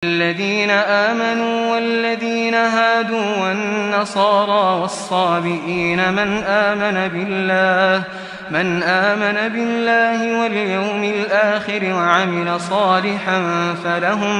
الذين آمنوا والذين هادوا والنصارى والصابئين من آمن بالله واليوم الآخر وعمل صالحا فلهم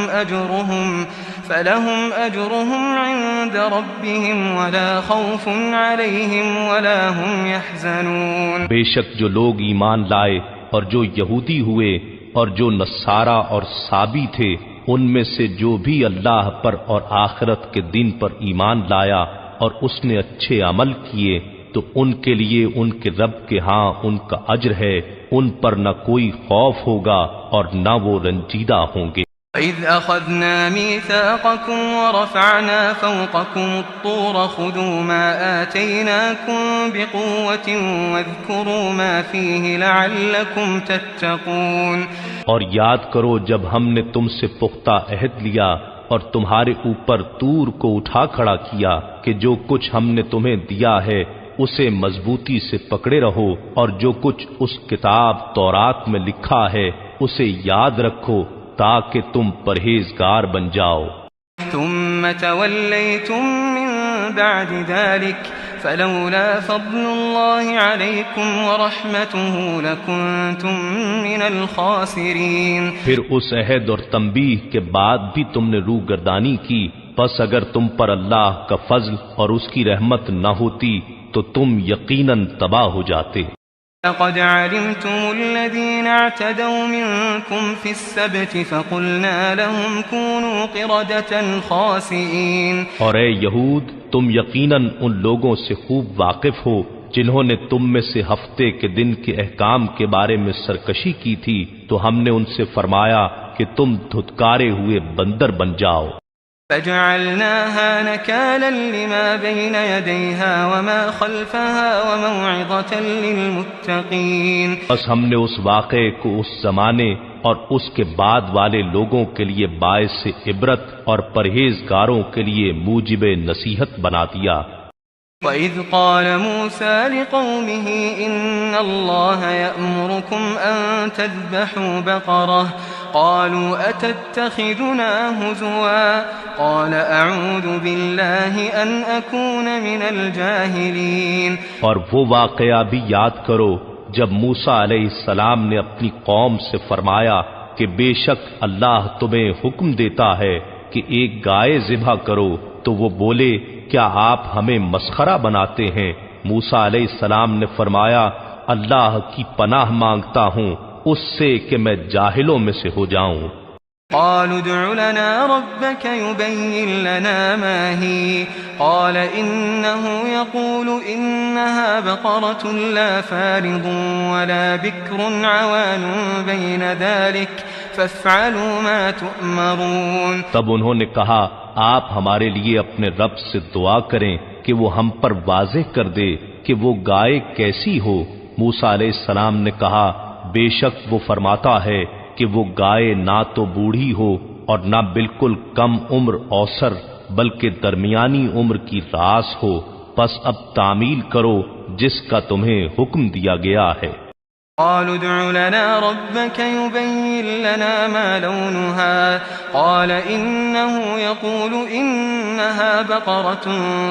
أجرهم عند ربهم ولا خوف عليهم ولا هم يحزنون۔ بے شک جو لوگ ایمان لائے اور جو یہودی ہوئے اور جو نصارہ اور صابی تھے، ان میں سے جو بھی اللہ پر اور آخرت کے دن پر ایمان لایا اور اس نے اچھے عمل کیے تو ان کے لیے ان کے رب کے ہاں ان کا اجر ہے، ان پر نہ کوئی خوف ہوگا اور نہ وہ رنجیدہ ہوں گے۔ وَإِذْ أَخَذْنَا مِيثَاقَكُمْ وَرَفَعْنَا فَوْقَكُمُ الطُّورَ خُذُوا مَا آتَيْنَاكُمْ بِقُوَّةٍ وَاذْكُرُوا مَا فِيهِ لَعَلَّكُمْ تَتَّقُونَ۔ اور یاد کرو جب ہم نے تم سے پختہ عہد لیا اور تمہارے اوپر طور کو اٹھا کھڑا کیا کہ جو کچھ ہم نے تمہیں دیا ہے اسے مضبوطی سے پکڑے رہو، اور جو کچھ اس کتاب تورات میں لکھا ہے اسے یاد رکھو تاکہ تم پرہیزگار بن جاؤ۔ ثم تولیتم من بعد ذلك فلولا فضل الله عليكم ورحمته لكنتم من الخاسرین۔ پھر اس عہد اور تنبیہ کے بعد بھی تم نے روگردانی کی، پس اگر تم پر اللہ کا فضل اور اس کی رحمت نہ ہوتی تو تم یقیناً تباہ ہو جاتے۔ لقد علمتم الذين اعتدوا منكم في السبت فقلنا لهم كونوا قردة خاسئين۔ اور اے یہود، تم یقیناً ان لوگوں سے خوب واقف ہو جنہوں نے تم میں سے ہفتے کے دن کے احکام کے بارے میں سرکشی کی تھی، تو ہم نے ان سے فرمایا کہ تم دھتکارے ہوئے بندر بن جاؤ۔ فجعلناها نكالا لما بين يديها وما خلفها وموعظة للمتقين۔ بس ہم نے اس واقعے کو اس زمانے اور اس کے بعد والے لوگوں کے لیے باعث عبرت اور پرہیزگاروں کے لیے موجب نصیحت بنا دیا۔ وَإِذْ قَالَ مُوسَى لِقَوْمِهِ إِنَّ اللَّهَ يَأْمُرُكُمْ أَن تَذْبَحُوا بَقَرَةً قالوا أتتخذنا هزوا قال أعوذ بالله أن أكون من الجاهلين۔ اور وہ واقعہ بھی یاد کرو جب موسیٰ علیہ السلام نے اپنی قوم سے فرمایا کہ بے شک اللہ تمہیں حکم دیتا ہے کہ ایک گائے ذبح کرو، تو وہ بولے کیا آپ ہمیں مسخرہ بناتے ہیں؟ موسیٰ علیہ السلام نے فرمایا اللہ کی پناہ مانگتا ہوں اس سے کہ میں جاہلوں میں سے ہو جاؤں۔ قالوا ادع لنا ربك يبين لنا ما هي قال إنه يقول إنها بقرة لا فارض ولا بكر عوان بين ذلك فافعلوا ما تؤمرون۔ تب انہوں نے کہا آپ ہمارے لیے اپنے رب سے دعا کریں کہ وہ ہم پر واضح کر دے کہ وہ گائے کیسی ہو۔ موسیٰ علیہ السلام نے کہا بے شک وہ فرماتا ہے کہ وہ گائے نہ تو بوڑھی ہو اور نہ بالکل کم عمر اوسر بلکہ درمیانی عمر کی راس ہو، پس اب تعمیل کرو جس کا تمہیں حکم دیا گیا ہے۔ قالوا ادع لنا ربك يبين لنا ما لونها قال إنه يقول إنها بقرة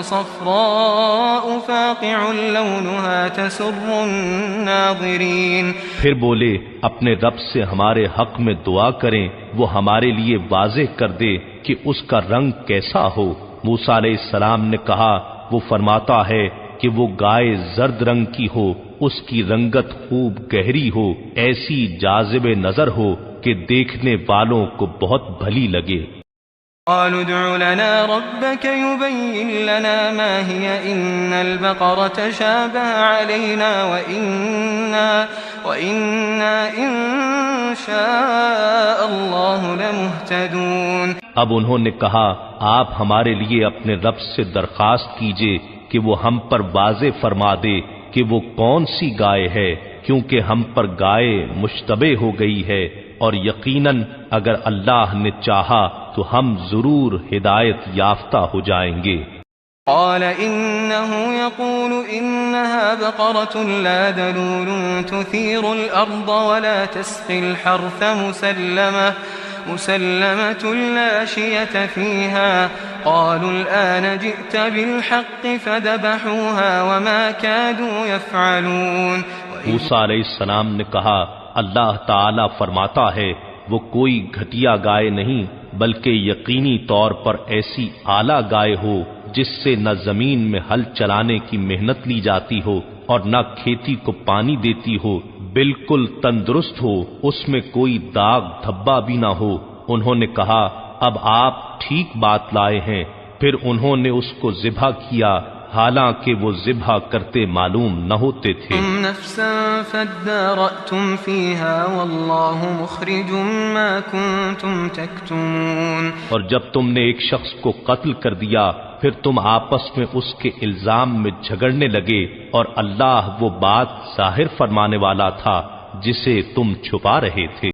صفراء فاقع لونها تسر الناظرين۔ پھر بولے اپنے رب سے ہمارے حق میں دعا کریں وہ ہمارے لیے واضح کر دے کہ اس کا رنگ کیسا ہو۔ موسیٰ علیہ السلام نے کہا وہ فرماتا ہے کہ وہ گائے زرد رنگ کی ہو، اس کی رنگت خوب گہری ہو، ایسی جاذب نظر ہو کہ دیکھنے والوں کو بہت بھلی لگے۔ قالوا ادع لنا ربك يبين لنا ما هي إن البقرة شابه علينا وإنا إن شاء الله لمهتدون۔ اب انہوں نے کہا آپ ہمارے لیے اپنے رب سے درخواست کیجئے کہ وہ ہم پر واضح فرما دے کہ وہ کون سی گائے ہے، کیونکہ ہم پر گائے مشتبہ ہو گئی ہے، اور یقیناً اگر اللہ نے چاہا تو ہم ضرور ہدایت یافتہ ہو جائیں گے۔ قال إنه يقول إنها بقرة لا ذلول تثير الأرض ولا تسقي الحرث مسلمة لا شية فيها قالوا الآن جئت بالحق فذبحوها وما كادوا يفعلون. موسیٰ علیہ السلام نے کہا اللہ تعالی فرماتا ہے وہ کوئی گھٹیا گائے نہیں بلکہ یقینی طور پر ایسی اعلیٰ گائے ہو جس سے نہ زمین میں ہل چلانے کی محنت لی جاتی ہو اور نہ کھیتی کو پانی دیتی ہو، بالکل تندرست ہو، اس میں کوئی داغ دھبا بھی نہ ہو. انہوں نے کہا اب آپ ٹھیک بات لائے ہیں. پھر انہوں نے اس کو ذبح کیا حالانکہ وہ ذبح کرتے معلوم نہ ہوتے تھے. نفسا فادارأتم فيها والله مخرج ما كنتم تكتمون. اور جب تم نے ایک شخص کو قتل کر دیا پھر تم آپس میں اس کے الزام میں جھگڑنے لگے اور اللہ وہ بات ظاہر فرمانے والا تھا جسے تم چھپا رہے تھے.